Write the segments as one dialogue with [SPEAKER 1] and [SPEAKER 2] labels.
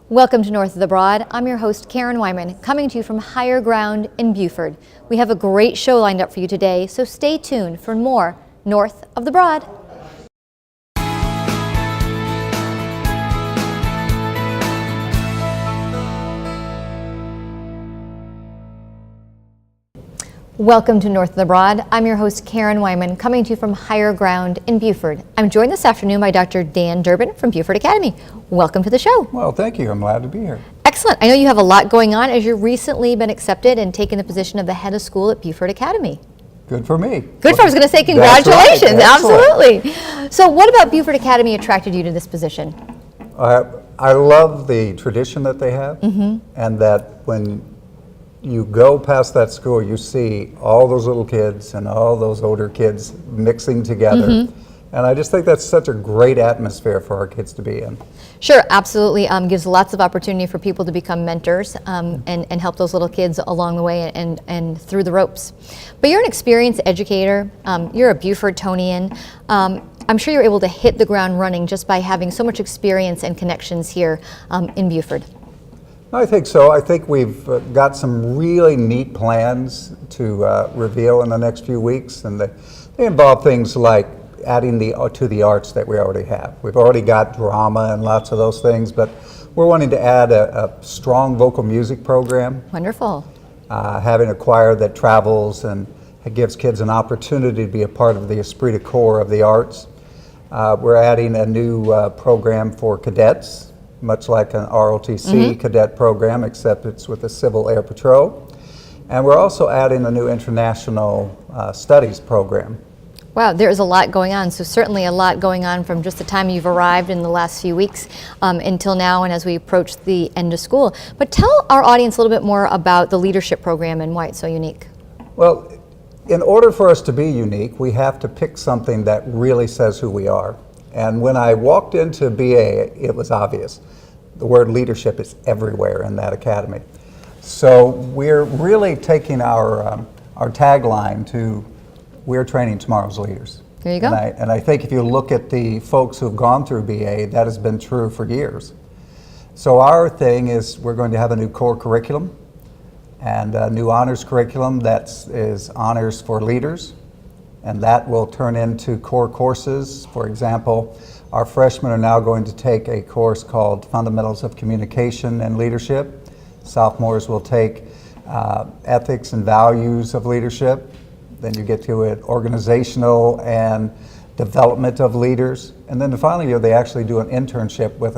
[SPEAKER 1] Welcome to North of the Broad. I'm your host, Karen Wyman, coming to you from higher ground in Beaufort. We have a great show lined up for you today, so stay tuned for more North of the Broad. Welcome to North of the Broad. I'm your host, Karen Wyman, coming to you from higher ground in Beaufort. I'm joined this afternoon by Dr. Dan Durbin from Beaufort Academy. Welcome to the show.
[SPEAKER 2] Well, thank you. I'm glad to be here.
[SPEAKER 1] Excellent. I know you have a lot going on as you've recently been accepted and taken the position of the head of school at Beaufort Academy.
[SPEAKER 2] Good for me.
[SPEAKER 1] Good for, I was going to say congratulations.
[SPEAKER 2] Right.
[SPEAKER 1] Absolutely. So what about Beaufort Academy attracted you to this position?
[SPEAKER 2] I love the tradition that they have, and that when you go past that school, you see all those little kids and all those older kids mixing together. And I just think that's such a great atmosphere for our kids to be in.
[SPEAKER 1] Sure, absolutely. Gives lots of opportunity for people to become mentors and help those little kids along the way and through the ropes. But you're an experienced educator. You're a Beaufortonian. I'm sure you're able to hit the ground running just by having so much experience and connections here in Beaufort.
[SPEAKER 2] I think so. I think we've got some really neat plans to reveal in the next few weeks, and they involve things like adding to the arts that we already have. We've already got drama and lots of those things, but we're wanting to add a strong vocal music program.
[SPEAKER 1] Wonderful.
[SPEAKER 2] Having a choir that travels and gives kids an opportunity to be a part of the esprit de corps of the arts. We're adding a new program for cadets, much like an ROTC cadet program, except it's with the Civil Air Patrol. And we're also adding a new international studies program.
[SPEAKER 1] Wow, there's a lot going on. So certainly a lot going on from just the time you've arrived in the last few weeks until now and as we approach the end of school. But tell our audience a little bit more about the leadership program and why it's so unique.
[SPEAKER 2] Well, in order for us to be unique, we have to pick something that really says who we are. And when I walked into BA, it was obvious. The word leadership is everywhere in that academy. So we're really taking our tagline to we're training tomorrow's leaders.
[SPEAKER 1] There you go.
[SPEAKER 2] And I think if you look at the folks who've gone through BA, that has been true for years. So our thing is we're going to have a new core curriculum and a new honors curriculum that is honors for leaders. And that will turn into core courses. For example, our freshmen are now going to take a course called Fundamentals of Communication and Leadership. Sophomores will take Ethics and Values of Leadership. Then you get to it, Organizational and Development of Leaders. And then the final year, they actually do an internship with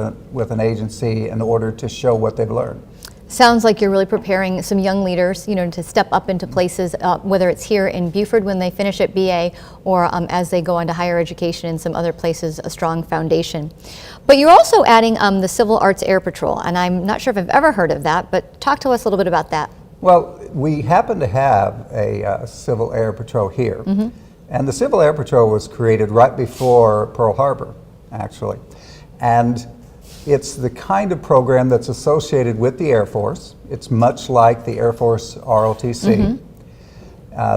[SPEAKER 2] an agency in order to show what they've learned.
[SPEAKER 1] Sounds like you're really preparing some young leaders, to step up into places, whether it's here in Beaufort when they finish at BA or as they go on to higher education in some other places, a strong foundation. But you're also adding the Civil Arts Air Patrol, and I'm not sure if I've ever heard of that, but talk to us a little bit about that.
[SPEAKER 2] Well, we happen to have a Civil Air Patrol here, and the Civil Air Patrol was created right before Pearl Harbor, actually. And it's the kind of program that's associated with the Air Force. It's much like the Air Force ROTC.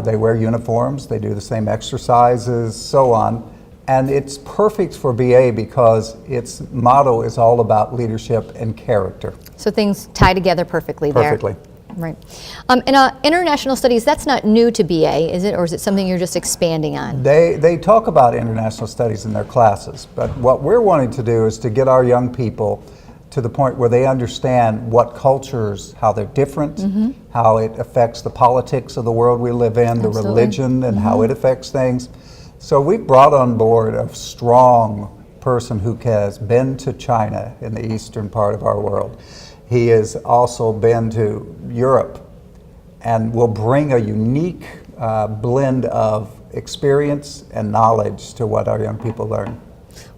[SPEAKER 2] They wear uniforms, they do the same exercises, so on. And it's perfect for BA because its motto is all about leadership and character.
[SPEAKER 1] So things tie together perfectly there.
[SPEAKER 2] Perfectly.
[SPEAKER 1] Right. And international studies, that's not new to BA, is it? Or is it something you're just expanding on?
[SPEAKER 2] They talk about international studies in their classes, but what we're wanting to do is to get our young people to the point where they understand what cultures, how they're different, how it affects the politics of the world we live in, the religion, and how it affects things. So we've brought on board a strong person who has been to China in the eastern part of our world. He has also been to Europe and will bring a unique blend of experience and knowledge to what our young people learn.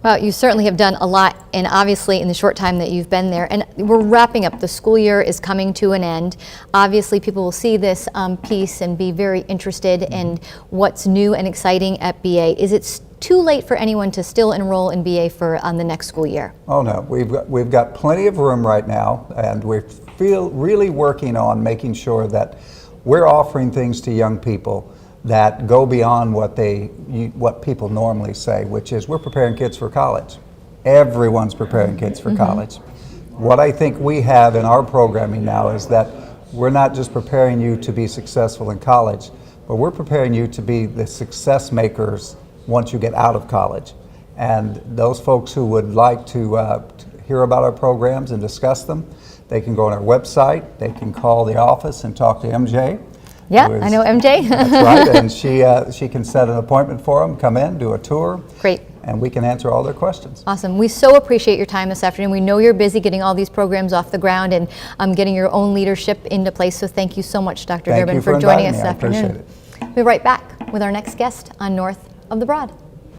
[SPEAKER 1] Well, you certainly have done a lot, and obviously in the short time that you've been there. And we're wrapping up. The school year is coming to an end. Obviously, people will see this piece and be very interested in what's new and exciting at BA. Is it too late for anyone to still enroll in BA on the next school year?
[SPEAKER 2] Oh no, we've got plenty of room right now, and we're really working on making sure that we're offering things to young people that go beyond what people normally say, which is we're preparing kids for college. Everyone's preparing kids for college. What I think we have in our programming now is that we're not just preparing you to be successful in college, but we're preparing you to be the success makers once you get out of college. And those folks who would like to hear about our programs and discuss them, they can go on our website, they can call the office and talk to MJ.
[SPEAKER 1] Yeah, I know MJ.
[SPEAKER 2] That's right, and she can set an appointment for them, come in, do a tour.
[SPEAKER 1] Great.
[SPEAKER 2] And we can answer all their questions.
[SPEAKER 1] Awesome. We so appreciate your time this afternoon. We know you're busy getting all these programs off the ground and getting your own leadership into place. So thank you so much, Dr. Durbin, for joining us this afternoon.
[SPEAKER 2] I appreciate it.
[SPEAKER 1] We'll be right back with our next guest on North of the Broad.